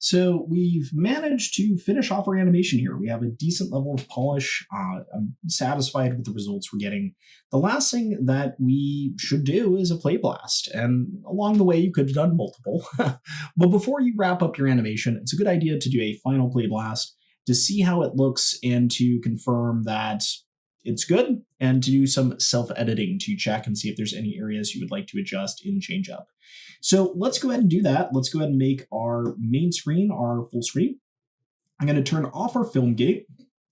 So we've managed to finish off our animation here. We have a decent level of polish. I'm satisfied with the results we're getting. The last thing that we should do is a playblast, and along the way you could have done multiple. But before you wrap up your animation, it's a good idea to do a final playblast to see how it looks and to confirm that it's good, and to do some self-editing to check and see if there's any areas you would like to adjust and change up. So let's go ahead and do that. Let's go ahead and make our main screen our full screen. I'm going to turn off our film gate,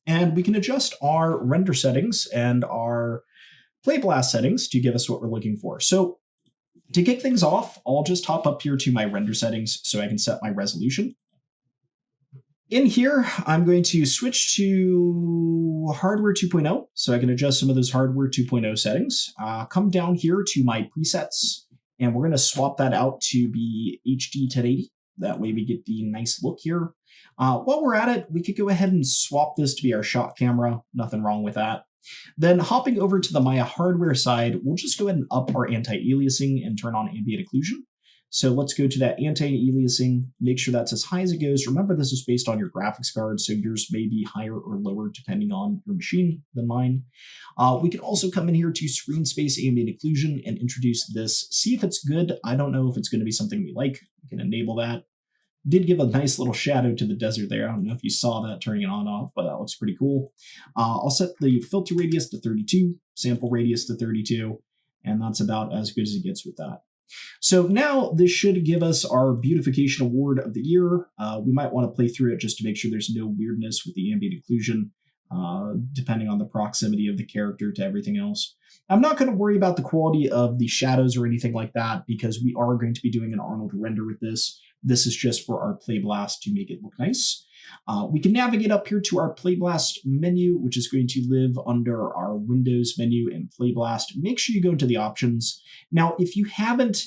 and we can adjust our render settings and our Playblast settings to give us what we're looking for. So to kick things off, I'll just hop up here to my render settings so I can set my resolution. In here, I'm going to switch to hardware 2.0 so I can adjust some of those hardware 2.0 settings. Come down here to my presets, and we're going to swap that out to be HD 1080. That way we get the nice look here. While we're at it, we could go ahead and swap this to be our shot camera. Nothing wrong with that. Then hopping over to the Maya hardware side, we'll just go ahead and up our anti-aliasing and turn on ambient occlusion. So let's go to that anti-aliasing, make sure that's as high as it goes. Remember, this is based on your graphics card, so yours may be higher or lower depending on your machine than mine. We can also come in here to screen space ambient occlusion and introduce this. See if it's good. I don't know if it's going to be something we like. We can enable that. Did give a nice little shadow to the desert there. I don't know if you saw that turning it on off, but that looks pretty cool. I'll set the filter radius to 32, sample radius to 32, and that's about as good as it gets with that. So now this should give us our beautification award of the year. We might want to play through it just to make sure there's no weirdness with the ambient occlusion, depending on the proximity of the character to everything else. I'm not going to worry about the quality of the shadows or anything like that because we are going to be doing an Arnold render with this. This is just for our Playblast to make it look nice. We can navigate up here to our Playblast menu, which is going to live under our Windows menu and Playblast. Make sure you go into the options. Now, if you haven't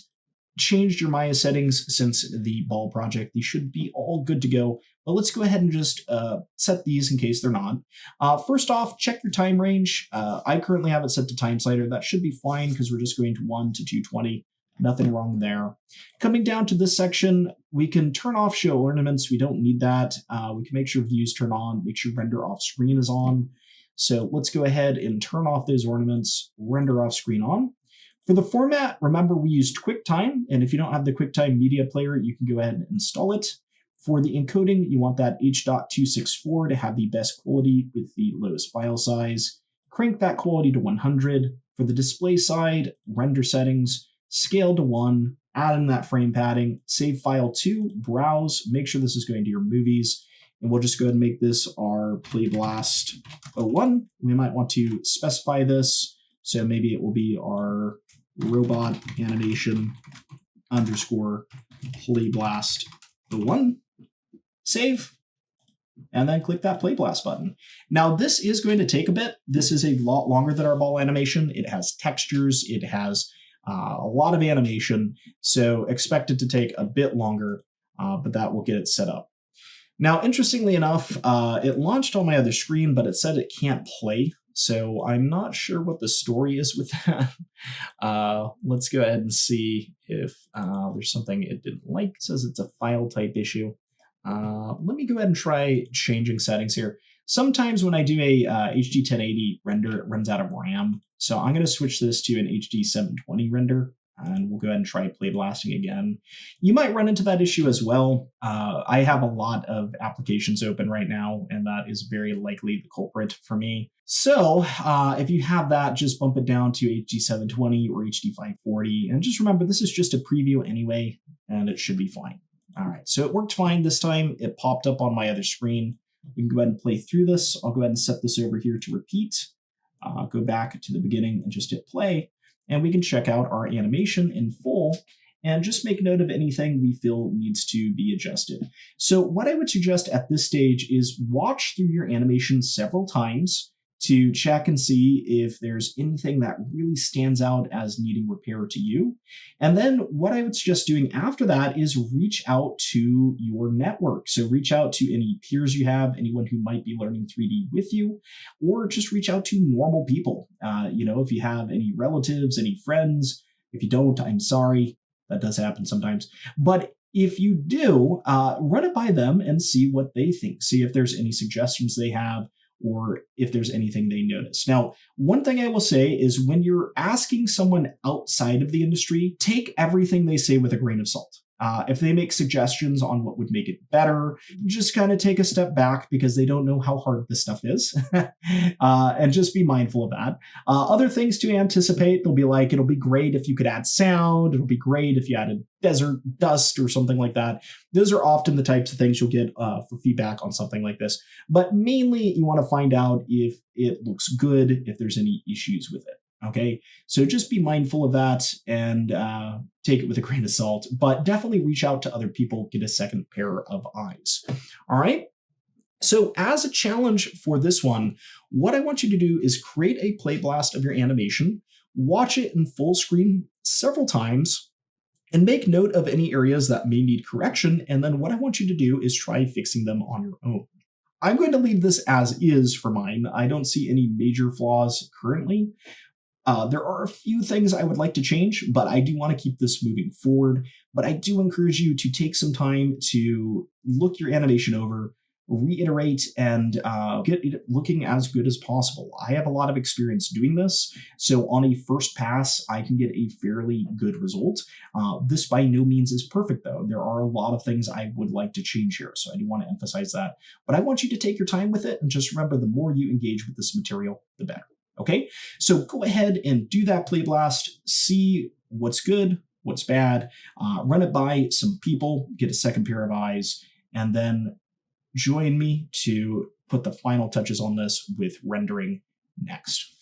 changed your Maya settings since the ball project, these should be all good to go. But let's go ahead and just set these in case they're not. First off, check your time range. I currently have it set to time slider. That should be fine because we're just going to 1 to 220. Nothing wrong there. Coming down to this section, we can turn off show ornaments. We don't need that. We can make sure views turn on, make sure render off screen is on. So let's go ahead and turn off those ornaments, render off screen on. For the format, remember we used QuickTime, and if you don't have the QuickTime media player, you can go ahead and install it. For the encoding, you want that H.264 to have the best quality with the lowest file size. Crank that quality to 100. For the display side, render settings, scale to 1, add in that frame padding, save file to, browse, make sure this is going to your movies, and we'll just go ahead and make this our Playblast 01. We might want to specify this, so maybe it will be our robot animation underscore Playblast 01. Save, and then click that Playblast button. Now, this is going to take a bit. This is a lot longer than our ball animation. It has textures, it has a lot of animation, so expect it to take a bit longer, but that will get it set up. Now, interestingly enough, it launched on my other screen, but it said it can't play, so I'm not sure what the story is with that. Let's go ahead and see if there's something it didn't like. It says it's a file type issue. Let me go ahead and try changing settings here. Sometimes when I do a HD 1080 render, it runs out of RAM. So I'm going to switch this to an HD 720 render, and we'll go ahead and try playblasting again. You might run into that issue as well. I have a lot of applications open right now, and that is very likely the culprit for me. So if you have that, just bump it down to HD 720 or HD 540. And just remember, this is just a preview anyway, and it should be fine. All right, so it worked fine this time. It popped up on my other screen. We can go ahead and play through this. I'll go ahead and set this over here to repeat. Go back to the beginning and just hit play. And we can check out our animation in full and just make note of anything we feel needs to be adjusted. So what I would suggest at this stage is watch through your animation several times to check and see if there's anything that really stands out as needing repair to you. And then what I would suggest doing after that is reach out to your network. So reach out to any peers you have, anyone who might be learning 3D with you, or just reach out to normal people. If you have any relatives, any friends. If you don't, I'm sorry. That does happen sometimes. But If you do, run it by them and see what they think. See if there's any suggestions they have or if there's anything they notice. Now, one thing I will say is when you're asking someone outside of the industry, take everything they say with a grain of salt. If they make suggestions on what would make it better, just kind of take a step back because they don't know how hard this stuff is. And just be mindful of that. Other things to anticipate, they'll be like, it'll be great if you could add sound. It'll be great if you added desert dust or something like that. Those are often the types of things you'll get for feedback on something like this. But mainly you want to find out if it looks good, if there's any issues with it. Okay, so just be mindful of that and take it with a grain of salt, but definitely reach out to other people, get a second pair of eyes. All right. So as a challenge for this one, what I want you to do is create a playblast of your animation, watch it in full screen several times, and make note of any areas that may need correction. And then what I want you to do is try fixing them on your own. I'm going to leave this as is for mine. I don't see any major flaws currently. There are a few things I would like to change, but I do want to keep this moving forward. But I do encourage you to take some time to look your animation over, reiterate, and get it looking as good as possible. I have a lot of experience doing this, so on a first pass, I can get a fairly good result. This by no means is perfect, though. There are a lot of things I would like to change here, so I do want to emphasize that. But I want you to take your time with it, and just remember, the more you engage with this material, the better. Okay, so go ahead and do that playblast, see what's good, what's bad, run it by some people, get a second pair of eyes, and then join me to put the final touches on this with rendering next.